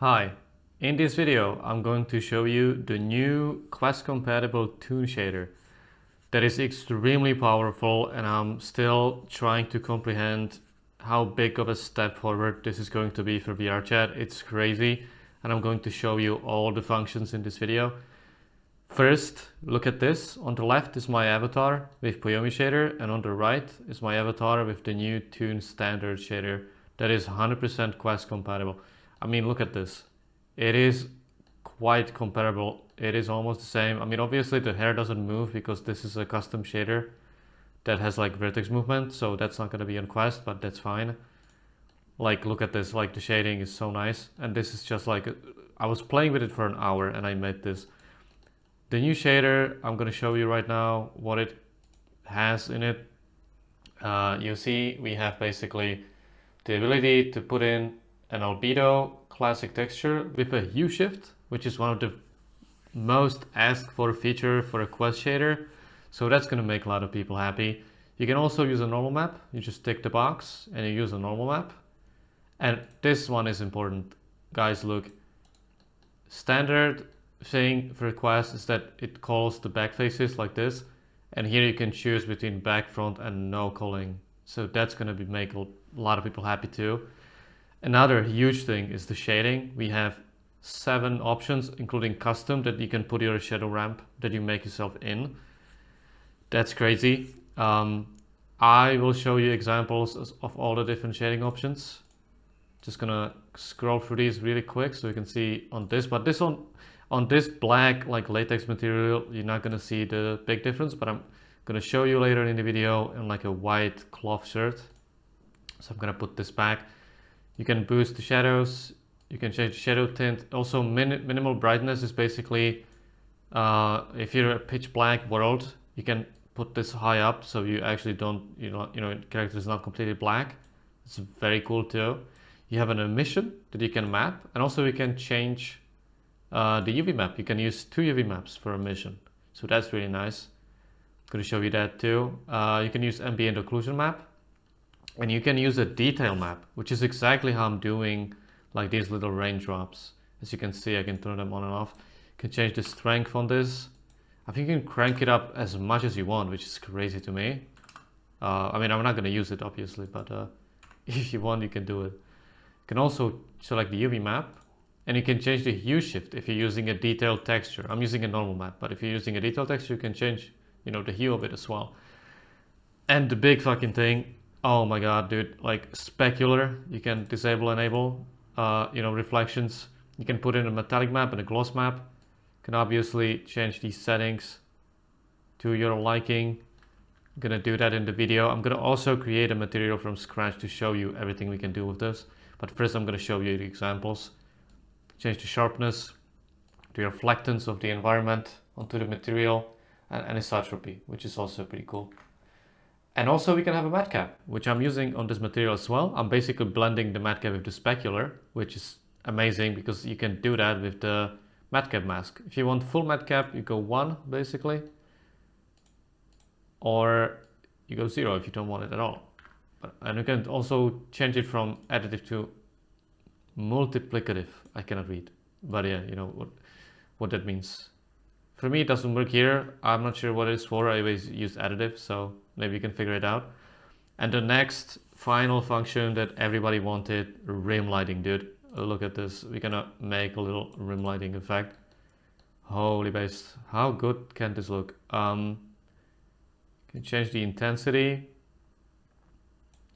Hi, in this video I'm going to show you the new Quest compatible Toon shader that is extremely powerful, and I'm still trying to comprehend how big of a step forward this is going to be for VRChat. It's crazy, and I'm going to show you all the functions in this video. First, look at this. On the left is my avatar with Poiyomi shader, and on the right is my avatar with the new Toon Standard shader that is 100% Quest compatible. I mean, look at this. It is quite comparable. It is almost the same. I mean, obviously the hair doesn't move because this is a custom shader that has like vertex movement, so that's not going to be on Quest, but that's fine. Like, look at this. Like, the shading is so nice, and this is just like I was playing with it for an hour and I made this. The new shader, I'm going to show you right now what it has in it. You see we have basically the ability to put in an albedo classic texture with a hue shift, which is one of the most asked for feature for a Quest shader. So that's going to make a lot of people happy. You can also use a normal map. You just tick the box and you use a normal map. And this one is important. Guys, look. Standard thing for Quest is that it calls the back faces like this. And here you can choose between back, front, and no culling. So that's going to make a lot of people happy too. Another huge thing is the shading. We have 7 options, including custom, that you can put your shadow ramp that you make yourself in. That's crazy. I will show you examples of all the different shading options. Just gonna scroll through these really quick so you can see on this. But this on this black like latex material, you're not gonna see the big difference. But I'm gonna show you later in the video in like a white cloth shirt. So I'm gonna put this back. You can boost the shadows, you can change the shadow tint. Also, minimal brightness is basically, if you're a pitch black world, you can put this high up so you actually don't, character is not completely black. It's very cool too. You have an emission that you can map, and also you can change the UV map. You can use 2 UV maps for emission. So that's really nice. I'm going to show you that too. You can use ambient occlusion map. And you can use a detail map, which is exactly how I'm doing like these little raindrops. As you can see, I can turn them on and off. You can change the strength on this. I think you can crank it up as much as you want, which is crazy to me. I mean, I'm not going to use it obviously, but if you want, you can do it. You can also select the UV map, and you can change the hue shift if you're using a detailed texture. I'm using a normal map, but if you're using a detailed texture, you can change, the hue of it as well. And the big fucking thing, oh my god, dude, like specular, you can disable, enable, reflections. You can put in a metallic map and a gloss map. You can obviously change these settings to your liking. I'm gonna do that in the video. I'm gonna also create a material from scratch to show you everything we can do with this. But first I'm gonna show you the examples. Change the sharpness, the reflectance of the environment onto the material, and anisotropy, which is also pretty cool. And also we can have a matcap, which I'm using on this material as well. I'm basically blending the matcap with the specular, which is amazing because you can do that with the matcap mask. If you want full matcap, you go 1 basically, or you go 0 if you don't want it at all. And you can also change it from additive to multiplicative. I cannot read, but yeah, you know what that means. For me, it doesn't work here. I'm not sure what it's for. I always use additive, so maybe you can figure it out. And the next final function that everybody wanted, rim lighting, dude. Look at this. We're gonna make a little rim lighting effect. Holy base, how good can this look? You can change the intensity.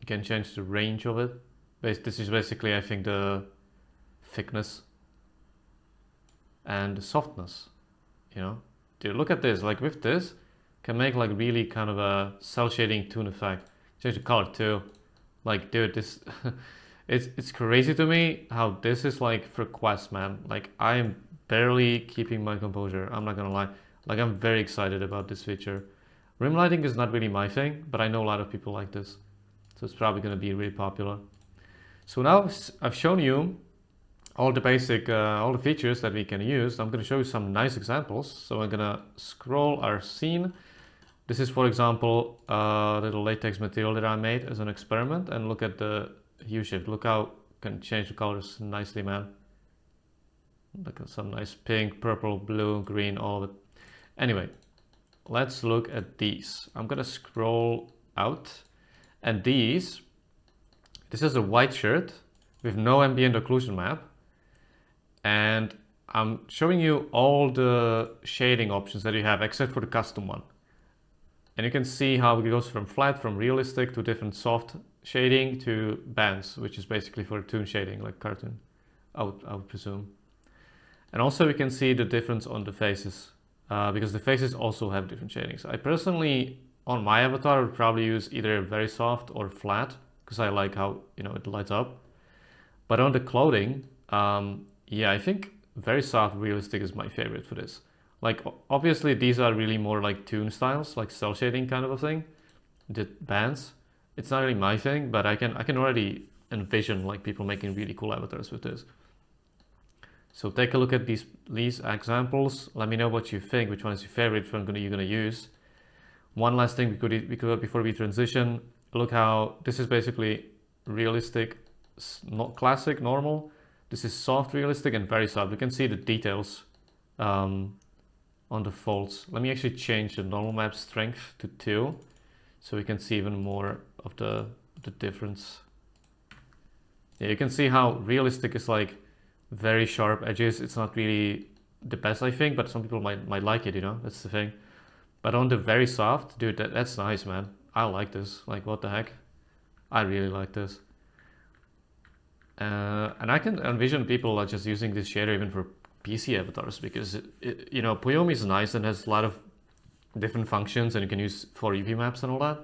You can change the range of it. This is basically, I think, the thickness and the softness. Dude, look at this. Like with this, can make like really kind of a cell shading toon effect. Change the color too. Like, dude, this it's crazy to me how this is like for Quest, man. Like, I am barely keeping my composure. I'm not gonna lie. Like, I'm very excited about this feature. Rim lighting is not really my thing, but I know a lot of people like this, so it's probably gonna be really popular. So now I've shown you all the basic, all the features that we can use. I'm going to show you some nice examples. So I'm going to scroll our scene. This is, for example, a little latex material that I made as an experiment, and look at the hue shift. Look how I can change the colors nicely, man. Look at some nice pink, purple, blue, green, all of it. Anyway, let's look at these. I'm gonna scroll out, and this is a white shirt with no ambient occlusion map, and I'm showing you all the shading options that you have except for the custom one. And you can see how it goes from flat, from realistic to different soft shading to bands, which is basically for toon shading, like cartoon, I would presume. And also we can see the difference on the faces, because the faces also have different shadings. I personally, on my avatar, would probably use either very soft or flat, because I like how, you know, it lights up. But on the clothing, yeah, I think very soft realistic is my favorite for this. Like, obviously these are really more like toon styles, like cell shading kind of a thing. The bands, it's not really my thing, but I can already envision like people making really cool avatars with this. So take a look at these examples. Let me know what you think, which one is your favorite, which one you're gonna use. One last thing before we transition, look how this is basically realistic, not classic, normal. This is soft realistic and very soft. You can see the details on the folds. Let me actually change the normal map strength to 2 so we can see even more of the difference. Yeah, you can see how realistic is like very sharp edges. It's not really the best, I think, but some people might like it, you know, that's the thing. But on the very soft, dude, that's nice, man. I like this. Like, what the heck? I really like this. And I can envision people are just using this shader even for PC avatars, because you know, Poiyomi is nice and has a lot of different functions, and you can use for UV maps and all that.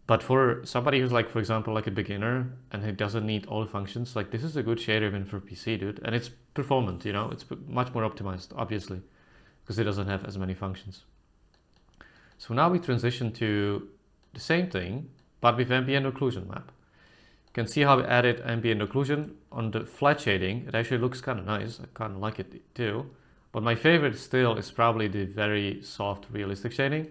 But for somebody who's like, for example, like a beginner and who doesn't need all the functions, like this is a good shader even for PC, dude. And it's performant, you know, it's much more optimized, obviously, because it doesn't have as many functions. So now we transition to the same thing, but with ambient occlusion map. You can see how we added ambient occlusion on the flat shading. It actually looks kind of nice. I kind of like it too. But my favorite still is probably the very soft realistic shading.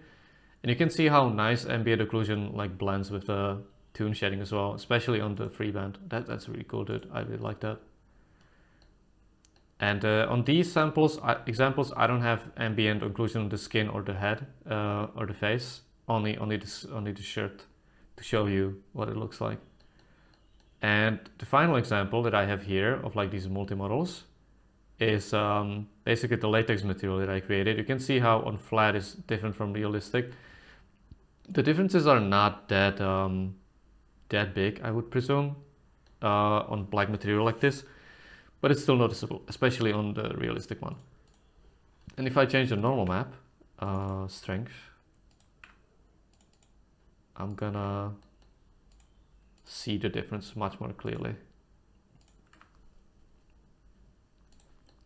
And you can see how nice ambient occlusion like blends with the toon shading as well, especially on the free band. That's really cool, dude. I really like that. And on these examples, I don't have ambient occlusion on the skin or the head or the face. Only the shirt to show you what it looks like. And the final example that I have here of like these multi-models is basically the latex material that I created. You can see how on flat is different from realistic. The differences are not that big, I would presume, on black material like this, but it's still noticeable, especially on the realistic one. And if I change the normal map strength, I'm gonna see the difference much more clearly.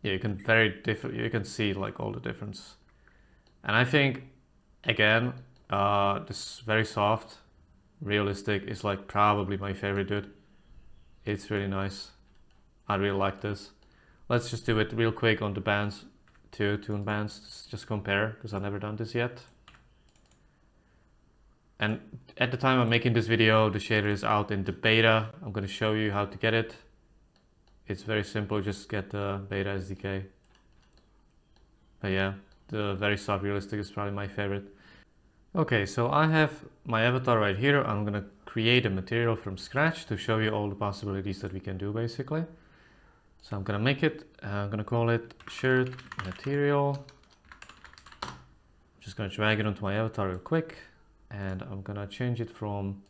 Yeah, you can see like all the difference. And I think, again, this very soft realistic is like probably my favorite, dude. It's really nice. I really like this. Let's just do it real quick on the bands, two toon bands, just compare, because I've never done this yet. And at the time I'm making this video, the shader is out in the beta. I'm going to show you how to get it. It's very simple, just get the beta SDK. But yeah, the very soft realistic is probably my favorite. Okay, so I have my avatar right here. I'm going to create a material from scratch to show you all the possibilities that we can do, basically. So I'm going to make it, I'm going to call it shirt material. I'm just going to drag it onto my avatar real quick. And I'm gonna change it from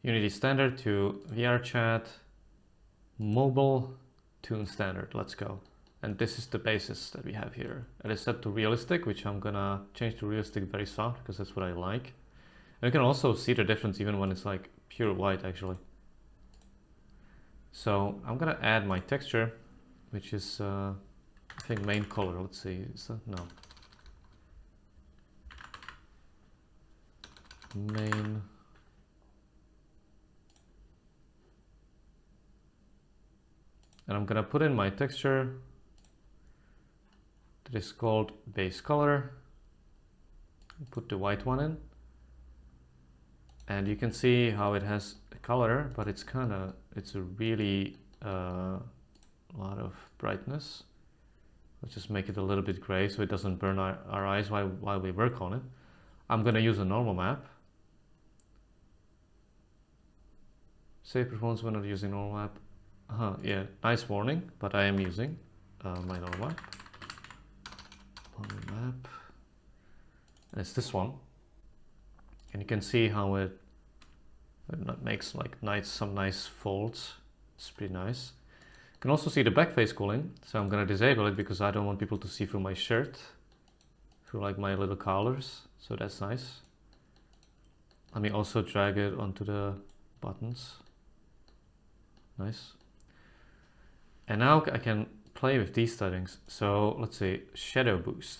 Unity Standard to VRChat Mobile Toon Standard. Let's go. And this is the basis that we have here. It is set to realistic, which I'm gonna change to realistic very soft because that's what I like. And you can also see the difference even when it's like pure white, actually. So I'm gonna add my texture, which is I think main color. Let's see, is that no? Main. And I'm gonna put in my texture that is called base color. Put the white one in, and you can see how it has a color, but it's a really lot of brightness. Let's just make it a little bit gray so it doesn't burn our eyes while we work on it. I'm gonna use a normal map. Save performance when not using normal map. Yeah, nice warning, but I am using my normal map. Normal map. And it's this one. And you can see how it makes like some nice folds. It's pretty nice. You can also see the back face cooling, so I'm gonna disable it because I don't want people to see through my shirt, through like my little collars, so that's nice. Let me also drag it onto the buttons. Nice. And now I can play with these settings. So let's see, shadow boost.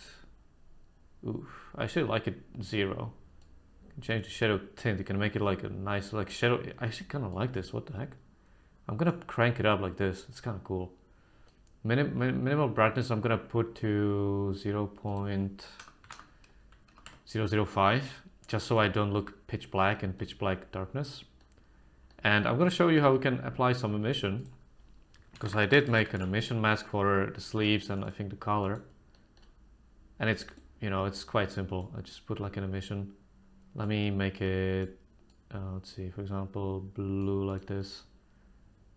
Ooh, I should like it 0. Change the shadow tint. You can make it like a nice like shadow. I actually kind of like this. What the heck? I'm gonna crank it up like this. It's kind of cool. Minimal brightness I'm gonna put to 0.005, just so I don't look pitch black and pitch black darkness. And I'm gonna show you how we can apply some emission, because I did make an emission mask for the sleeves and I think the collar. And it's, you know, it's quite simple. I just put like an emission. Let me make it, let's see, for example, blue like this.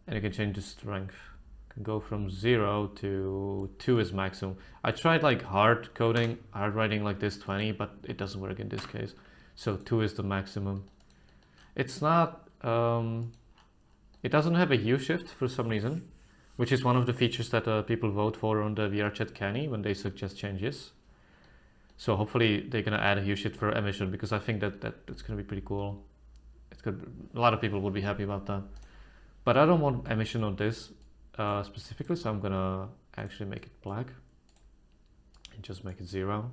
And you can change the strength. You can go from 0 to 2 is maximum. I tried like hard writing like this 20, but it doesn't work in this case. So 2 is the maximum. It's not, it doesn't have a hue shift for some reason, which is one of the features that people vote for on the VRChat Canny when they suggest changes. So hopefully they're gonna add a hue shift for emission, because I think that's gonna be pretty cool. It's good. A lot of people would be happy about that. But I don't want emission on this specifically, so I'm gonna actually make it black and just make it 0.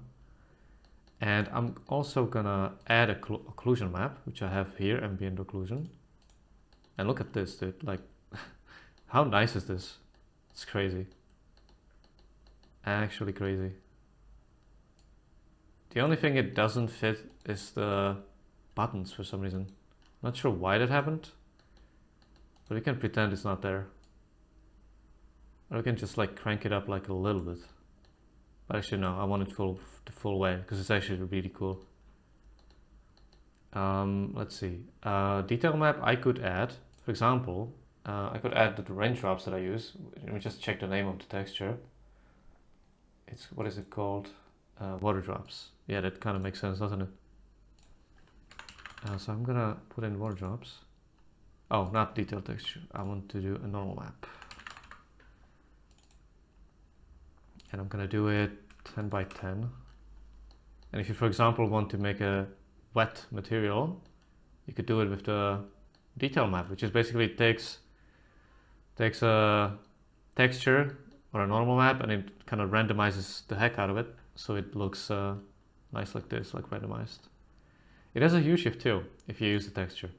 And I'm also gonna add a occlusion map, which I have here, ambient occlusion. And look at this, dude. Like, how nice is this? It's crazy. Actually crazy. The only thing it doesn't fit is the buttons for some reason. Not sure why that happened, but we can pretend it's not there. Or we can just like crank it up like a little bit. But actually no, I want it the full way, because it's actually really cool. Let's see. Detail map I could add, for example, I could add the raindrops that I use. Let me just check the name of the texture. It's, what is it called? Water drops. Yeah, that kind of makes sense, doesn't it? So I'm gonna put in water drops. Oh, not detail texture. I want to do a normal map. And I'm gonna do it 10 by 10. And if you, for example, want to make a wet material, you could do it with the detail map, which is basically takes a texture or a normal map and it kind of randomizes the heck out of it, so it looks nice like this, like randomized. It has a hue shift too if you use the texture,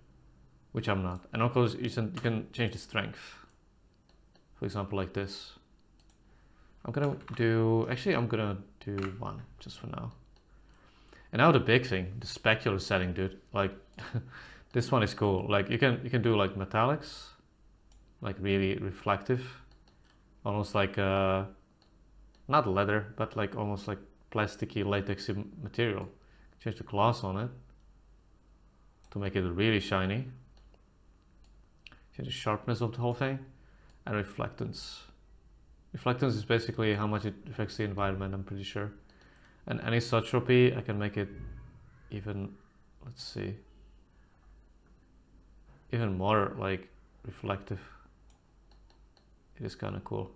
which I'm not. And of course you can change the strength, for example, like this. I'm gonna do 1 just for now. And now the big thing, the specular setting, dude. Like this one is cool. Like you can do like metallics, like really reflective, almost like not leather, but like almost like plasticky latexy material. Change the gloss on it to make it really shiny. Change the sharpness of the whole thing, and reflectance. Reflectance is basically how much it affects the environment, I'm pretty sure. And anisotropy, I can make it even, let's see, even more like reflective. It is kind of cool.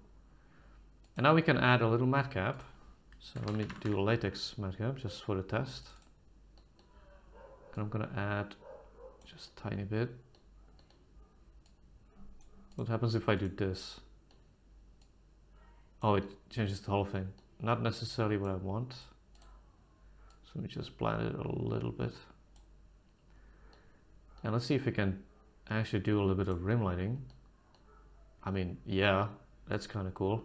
And now we can add a little matcap. So let me do a latex matcap just for the test. And I'm gonna add just a tiny bit. What happens if I do this? Oh, it changes the whole thing. Not necessarily what I want. So let me just blend it a little bit. And let's see if we can actually do a little bit of rim lighting. I mean, yeah, that's kind of cool.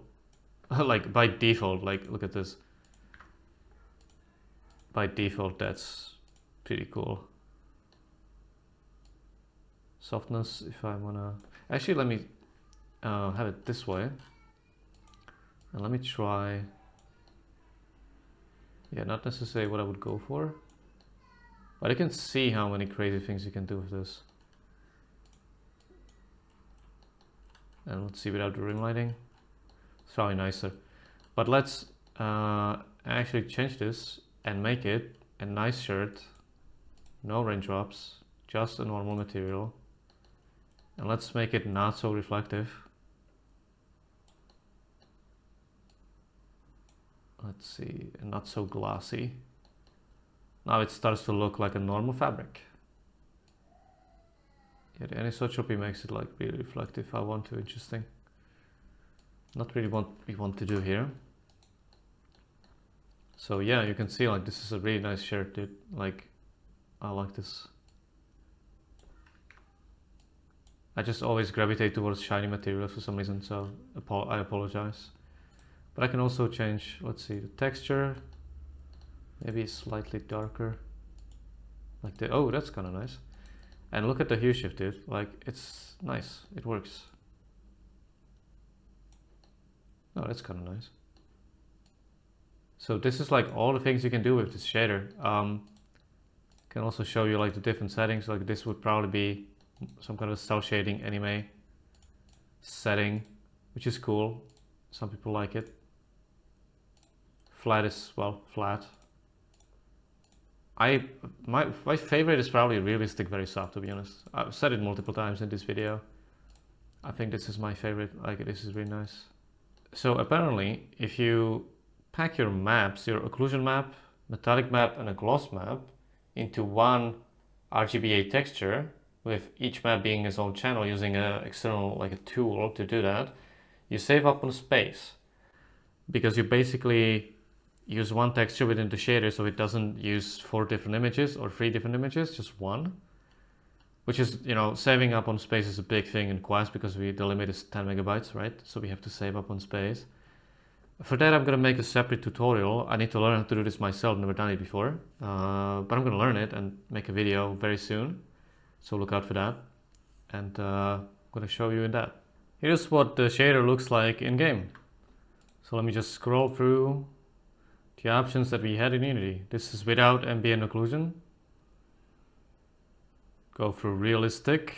Like by default, like look at this. By default, that's pretty cool. Softness, if I wanna... Actually, let me have it this way. And let me try Yeah, not necessarily what I would go for, but you can see how many crazy things you can do with this. And let's see without the rim lighting. It's probably nicer. But let's actually change this and make it a nice shirt. No raindrops, just a normal material. And let's make it not so reflective. Let's see, and not so glossy. Now it starts to look like a normal fabric. Yeah, the anisotropy makes it like really reflective. I want to, interesting. Not really what we want to do here. So yeah, you can see like this is a really nice shirt, dude. Like, I like this. I just always gravitate towards shiny materials for some reason, so I apologize. But I can also change, let's see, the texture. Maybe slightly darker. Like the, oh, that's kind of nice. And look at the hue shift, dude. Like, it's nice. It works. Oh, that's kind of nice. So this is like all the things you can do with this shader. Can also show you like the different settings. Like this would probably be some kind of cell shading anime setting, which is cool. Some people like it. Flat is, well, flat. My favorite is probably realistic very soft, to be honest. I've said it multiple times in this video. I think this is my favorite. Like, this is really nice. So apparently, if you pack your maps, your occlusion map, metallic map, and a gloss map into one RGBA texture, with each map being its own channel, using a external, like a tool to do that, you save up on space, because you basically use one texture within the shader, so it doesn't use 4 different images or 3 different images, just one. Which is, you know, saving up on space is a big thing in Quest, because the limit is 10 megabytes, right? So we have to save up on space. For that, I'm gonna make a separate tutorial. I need to learn how to do this myself, never done it before. But I'm gonna learn it and make a video very soon. So look out for that. And I'm gonna show you in that. Here's what the shader looks like in game. So let me just scroll through the options that we had in Unity. This is without ambient occlusion. Go through realistic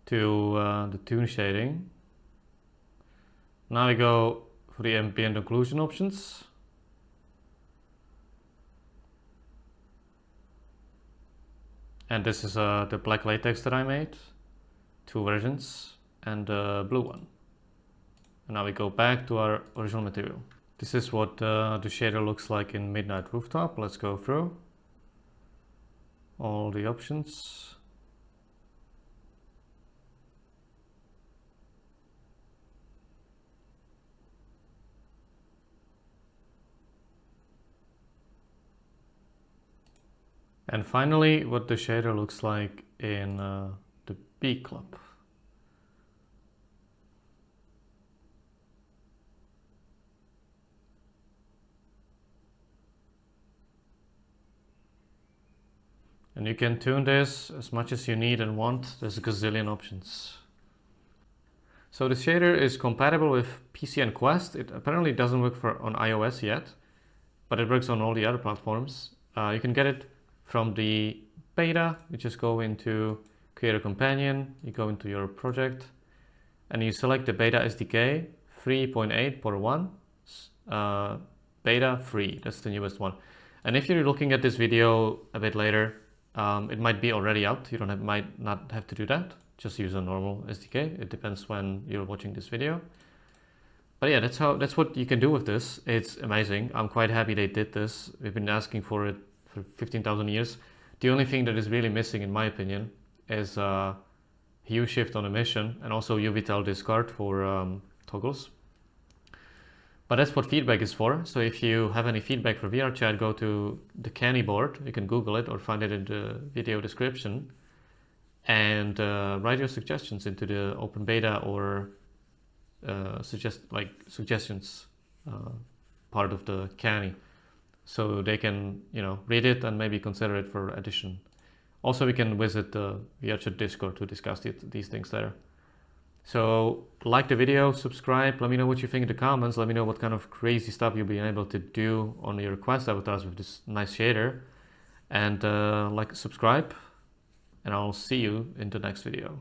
to the toon shading. Now we go for the ambient occlusion options. And this is the black latex that I made. 2 versions and the blue one. And now we go back to our original material. This is what the shader looks like in Midnight Rooftop. Let's go through all the options. And finally, what the shader looks like in the B Club. And you can tune this as much as you need and want. There's a gazillion options. So the shader is compatible with PC and Quest. It apparently doesn't work on iOS yet, but it works on all the other platforms. You can get it from the beta. You just go into Creator Companion, you go into your project, and you select the beta SDK 3.8.1 beta free. That's the newest one. And if you're looking at this video a bit later, it might be already out. You might not have to do that. Just use a normal SDK. It depends when you're watching this video. But yeah, that's what you can do with this. It's amazing. I'm quite happy they did this. We've been asking for it for 15,000 years. The only thing that is really missing, in my opinion, is hue shift on emission and also UV-tel discard for toggles. But that's what feedback is for. So if you have any feedback for VRChat, go to the Canny board. You can Google it or find it in the video description, and write your suggestions into the open beta or suggestions part of the Canny, so they can, you know, read it and maybe consider it for addition. Also, we can visit the VRChat Discord to discuss these things there. So like the video, subscribe, let me know what you think in the comments, let me know what kind of crazy stuff you'll be able to do on your Quest avatars with this nice shader. And like, subscribe, and I'll see you in the next video.